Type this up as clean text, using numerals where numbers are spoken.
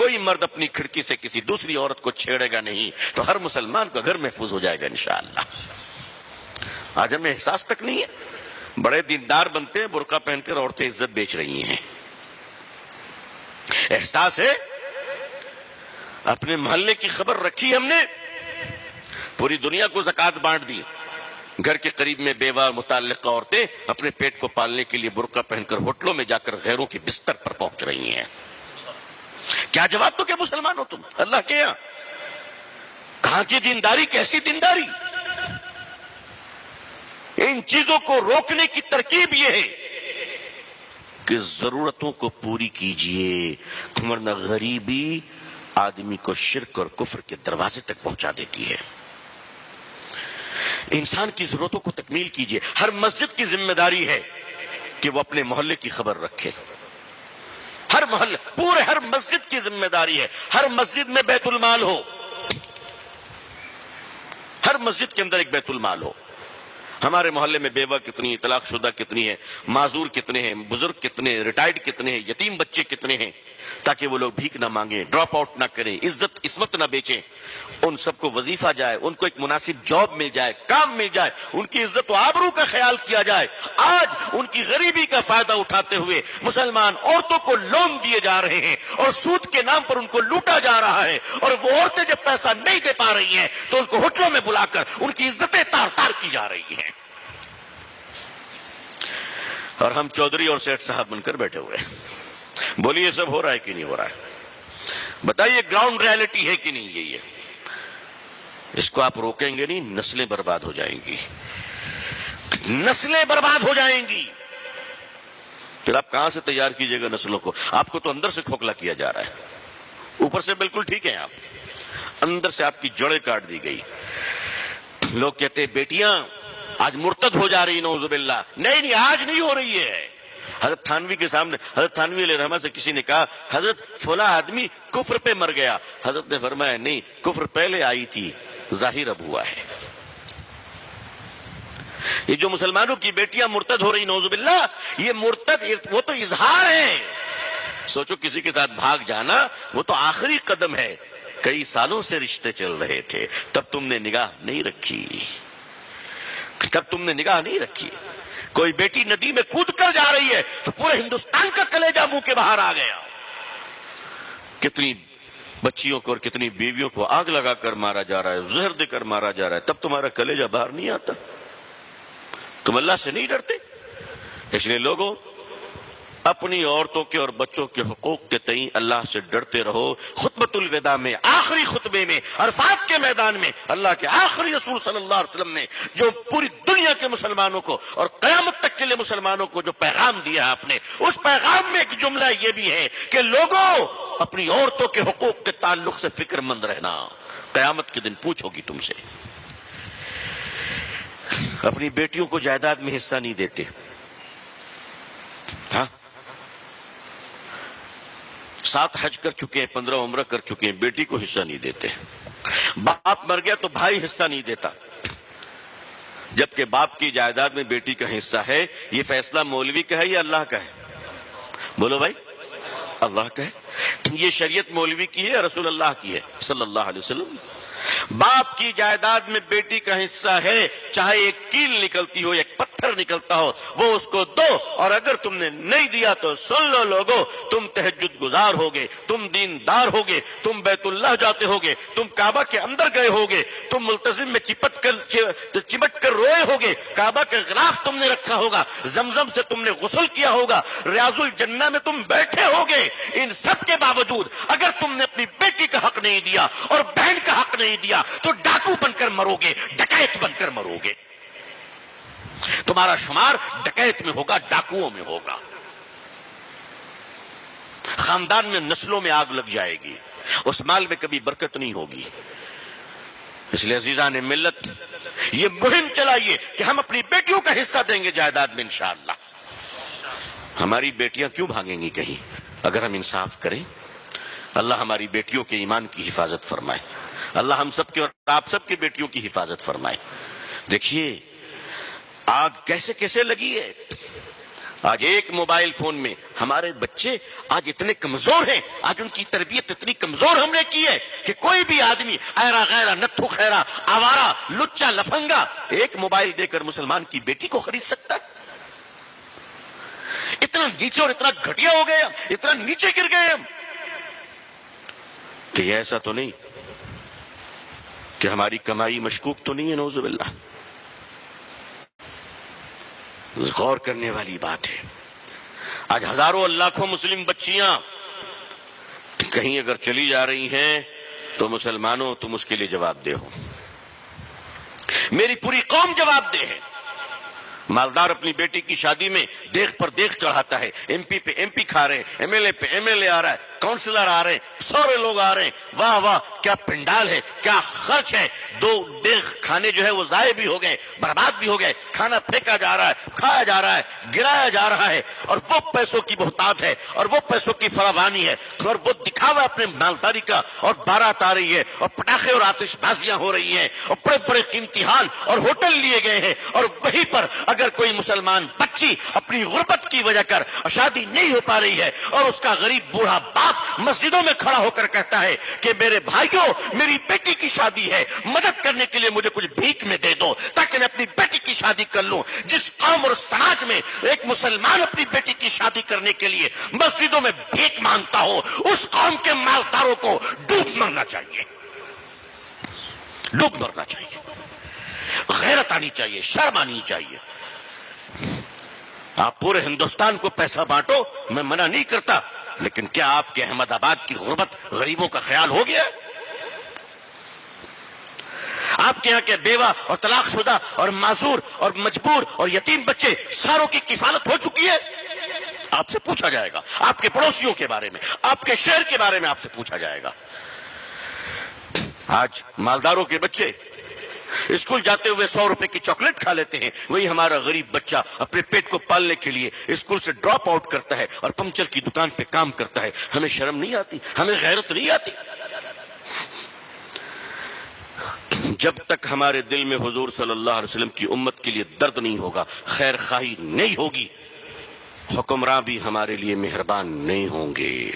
کوئی مرد اپنی کھڑکی سے کسی دوسری عورت کو چھیڑے گا نہیں تو ہر مسلمان کا گھر محفوظ ہو جائے گا انشاءاللہ۔ آج ہمیں احساس تک نہیں ہے، بڑے دیندار بنتے ہیں، برقع پہن کر عورتیں عزت بیچ رہی ہیں۔ احساس ہے، اپنے محلے کی خبر رکھی ہم نے، پوری دنیا کو زکوٰۃ بانٹ دی، گھر کے قریب میں بیوہ متعلقہ عورتیں اپنے پیٹ کو پالنے کے لیے برقع پہن کر ہوٹلوں میں جا کر غیروں کے بستر پر پہنچ رہی ہیں۔ کیا جواب تو کیا مسلمان ہو تم اللہ کے یہاں؟ کہاں کی دینداری، کیسی دینداری؟ ان چیزوں کو روکنے کی ترکیب یہ ہے کہ ضرورتوں کو پوری کیجئے، ورنہ غریبی آدمی کو شرک اور کفر کے دروازے تک پہنچا دیتی ہے۔ انسان کی ضرورتوں کو تکمیل کیجئے۔ ہر مسجد کی ذمہ داری ہے کہ وہ اپنے محلے کی خبر رکھے۔ ہر محلے، پورے ہر مسجد کی ذمہ داری ہے، ہر مسجد میں بیت المال ہو، ہر مسجد کے اندر ایک بیت المال ہو۔ ہمارے محلے میں بیوہ کتنی، طلاق شدہ کتنی ہے، معذور کتنے ہیں، بزرگ کتنے ہیں، ریٹائرڈ کتنے ہیں، یتیم بچے کتنے ہیں، تاکہ وہ لوگ بھیک نہ مانگیں، ڈراپ آؤٹ نہ کریں، عزت عصمت نہ بیچیں، ان سب کو وظیفہ جائے، ان کو ایک مناسب جاب مل جائے، کام مل جائے، ان کی عزت و آبرو کا خیال کیا جائے۔ آج ان کی غریبی کا فائدہ اٹھاتے ہوئے مسلمان عورتوں کو لون دیے جا رہے ہیں اور سود کے نام پر ان کو لوٹا جا رہا ہے، اور وہ عورتیں جب پیسہ نہیں دے پا رہی ہیں تو ان کو ہوٹلوں میں بلا کر ان کی عزتیں تار تار کی جا رہی ہیں، اور ہم چودھری اور سیٹھ صاحب بن کر بیٹھے ہوئے ہیں۔ بولیے یہ سب ہو رہا ہے کہ نہیں ہو رہا ہے؟ بتائیے گراؤنڈ ریالٹی ہے کہ نہیں؟ یہ اس کو آپ روکیں گے نہیں، نسلیں برباد ہو جائیں گی، نسلیں برباد ہو جائیں گی۔ پھر آپ کہاں سے تیار کیجئے گا نسلوں کو؟ آپ کو تو اندر سے کھوکھلا کیا جا رہا ہے، اوپر سے بالکل ٹھیک ہیں آپ، اندر سے آپ کی جڑیں کاٹ دی گئی۔ لوگ کہتے ہیں بیٹیاں آج مرتد ہو جا رہی، نعوذ باللہ۔ نہیں، آج نہیں ہو رہی ہے۔ حضرت تھانوی کے سامنے حضرت تھانوی علیہ رحمہ سے کسی نے کہا حضرت فلاں آدمی کفر پہ مر گیا، حضرت نے فرمایا نہیں، کفر پہلے آئی تھی، ظاہر اب ہوا ہے۔ یہ جو مسلمانوں کی بیٹیاں مرتد ہو رہی، نعوذ باللہ، یہ مرتد وہ تو اظہار ہے۔ سوچو کسی کے ساتھ بھاگ جانا وہ تو آخری قدم ہے، کئی سالوں سے رشتے چل رہے تھے، تب تم نے نگاہ نہیں رکھی، تب تم نے نگاہ نہیں رکھی۔ کوئی بیٹی ندی میں کود کر جا رہی ہے تو پورے ہندوستان کا کلیجہ منہ کے باہر آ گیا۔ کتنی بچیوں کو اور کتنی بیویوں کو آگ لگا کر مارا جا رہا ہے، زہر دے کر مارا جا رہا ہے، تب تمہارا کلیجہ باہر نہیں آتا؟ تم اللہ سے نہیں ڈرتے؟ اس لیے لوگوں، اپنی عورتوں کے اور بچوں کے حقوق کے تئیں اللہ سے ڈرتے رہو۔ خطبۃ الوداع میں، آخری خطبے میں، عرفات کے میدان میں اللہ کے آخری رسول صلی اللہ علیہ وسلم نے جو پوری دنیا کے مسلمانوں کو اور قیامت تک کے لیے مسلمانوں کو جو پیغام دیا ہے آپ نے، اس پیغام میں ایک جملہ یہ بھی ہے کہ لوگوں، اپنی عورتوں کے حقوق کے تعلق سے فکر مند رہنا، قیامت کے دن پوچھو گی تم سے۔ اپنی بیٹیوں کو جائیداد میں حصہ نہیں دیتے، ہاں، 7 حج کر چکے ہیں، 15 عمرہ کر چکے ہیں، بیٹی کو حصہ نہیں دیتے۔ باپ مر گیا تو بھائی حصہ نہیں دیتا، جبکہ باپ کی جائیداد میں بیٹی کا حصہ ہے۔ یہ فیصلہ مولوی کا ہے یا اللہ کا ہے؟ بولو بھائی، اللہ کا ہے۔ یہ شریعت مولوی کی ہے یا رسول اللہ کی ہے صلی اللہ علیہ وسلم؟ باپ کی جائیداد میں بیٹی کا حصہ ہے، چاہے ایک کیل نکلتی ہو، ایک پتھر نکلتا ہو، وہ اس کو دو، اور اگر تم نے نہیں دیا تو سن لو لوگوں، تم تہجد گزار ہوگے، تم دیندار ہوگے، تم بیت اللہ جاتے ہوگے، تم کعبہ کے اندر گئے ہوگے، تم ملتزم میں چمٹ کر روئے ہوگے، کعبہ کا غلاف تم نے رکھا ہوگا، زمزم سے تم نے غسل کیا ہوگا، ریاض الجنہ میں تم بیٹھے ہوگے۔ ان سب کے باوجود اگر تم نے اپنی بیٹی کا حق نہیں دیا اور بہن کا حق نہیں دیا تو ڈاکو بن کر مرو گے، ڈکیت بن کر مرو گے۔ تمہارا شمار ڈکیت میں ہوگا، ڈاکوؤں میں ہوگا، خاندان میں، نسلوں میں آگ لگ جائے گی، اس مال میں کبھی برکت نہیں ہوگی۔ اس لیے عزیزان ملت، یہ مہم چلائیے کہ ہم اپنی بیٹیوں کا حصہ دیں گے جائیداد میں انشاءاللہ۔ ہماری بیٹیاں کیوں بھاگیں گی کہیں؟ اگر ہم انصاف کریں، اللہ ہماری بیٹیوں کے ایمان کی حفاظت فرمائے، اللہ ہم سب کے اور آپ سب کی بیٹیوں کی حفاظت فرمائے۔ دیکھیے آگ کیسے کیسے لگی ہے، آج ایک موبائل فون میں ہمارے بچے آج اتنے کمزور ہیں، آج ان کی تربیت اتنی کمزور ہم نے کی ہے کہ کوئی بھی آدمی ایرا غیرہ نتھو خیرہ آوارہ لچا لفنگا ایک موبائل دے کر مسلمان کی بیٹی کو خرید سکتا ہے؟ اتنا نیچے اور اتنا گھٹیا ہو گئے، اتنا نیچے گر گئے ہم کہ ایسا تو نہیں کہ ہماری کمائی مشکوک تو نہیں ہے؟ نعوذ باللہ. غور کرنے والی بات ہے. آج ہزاروں لاکھوں مسلم بچیاں کہیں اگر چلی جا رہی ہیں تو مسلمانوں تم اس کے لیے جواب دہ ہو، میری پوری قوم جواب دہ ہے. مالدار اپنی بیٹی کی شادی میں دیکھ پر دیکھ چڑھاتا ہے، ایم پی پہ ایم پی کھا رہے ہیں، ایم ایل اے پہ ایم ایل اے آ رہا ہے، کاؤنسلر آ رہے ہیں، سارے لوگ آ رہے ہیں. واہ واہ کیا پنڈال ہے، کیا خرچ ہے. دو دیکھ کھانے جو ہے وہ ضائع بھی ہو گئے، برباد بھی ہو گئے، کھانا پھینکا جا رہا ہے، کھایا جا رہا ہے، گرایا جا رہا ہے. اور وہ پیسوں کی بہتات ہے اور وہ پیسوں کی فراوانی ہے اور وہ دکھاوا اپنے مالداری کا، اور بارات آ رہی ہے اور پٹاخے اور آتش بازیاں ہو رہی ہیں اور بڑے بڑے قیمتی حال اور ہوٹل لیے گئے ہیں. اور وہیں پر اگر کوئی مسلمان بچی اپنی غربت کی وجہ کر شادی نہیں ہو پا رہی ہے اور اس کا غریب بوڑھا باپ مسجدوں میں کھڑا ہو کر کہتا ہے کہ میرے بھائیوں میری بیٹی کی شادی ہے، مدد کرنے کے لیے مجھے کچھ بھیک میں دے دو تاکہ میں اپنی بیٹی کی شادی کر لوں. جس قوم اور سماج میں ایک مسلمان اپنی بیٹی کی شادی کرنے کے لیے مسجدوں میں بھیک مانگتا ہو، اس قوم کے مالداروں کو ڈوب مرنا چاہیے، ڈوب مرنا چاہیے. غیرت آنی چاہیے، شرم آنی چاہیے. آپ پورے ہندوستان کو پیسہ بانٹو، میں منع نہیں کرتا، لیکن کیا آپ کے احمد آباد کی غربت غریبوں کا خیال ہو گیا؟ آپ کے یہاں کے بیوہ اور طلاق شدہ اور معذور اور مجبور اور یتیم بچے ساروں کی کفالت ہو چکی ہے؟ آپ سے پوچھا جائے گا. آپ کے پڑوسیوں کے بارے میں، آپ کے شہر کے بارے میں آپ سے پوچھا جائے گا. آج مالداروں کے بچے اسکول جاتے ہوئے 100 روپے کی چاکلیٹ کھا لیتے ہیں، وہی ہمارا غریب بچہ اپنے پیٹ کو پالنے کے لیے اسکول سے ڈراپ آؤٹ کرتا ہے اور پنچر کی دکان پہ کام کرتا ہے. ہمیں شرم نہیں آتی؟ ہمیں غیرت نہیں آتی؟ جب تک ہمارے دل میں حضور صلی اللہ علیہ وسلم کی امت کے لیے درد نہیں ہوگا، خیر خواہی نہیں ہوگی، حکمراں بھی ہمارے لیے مہربان نہیں ہوں گے.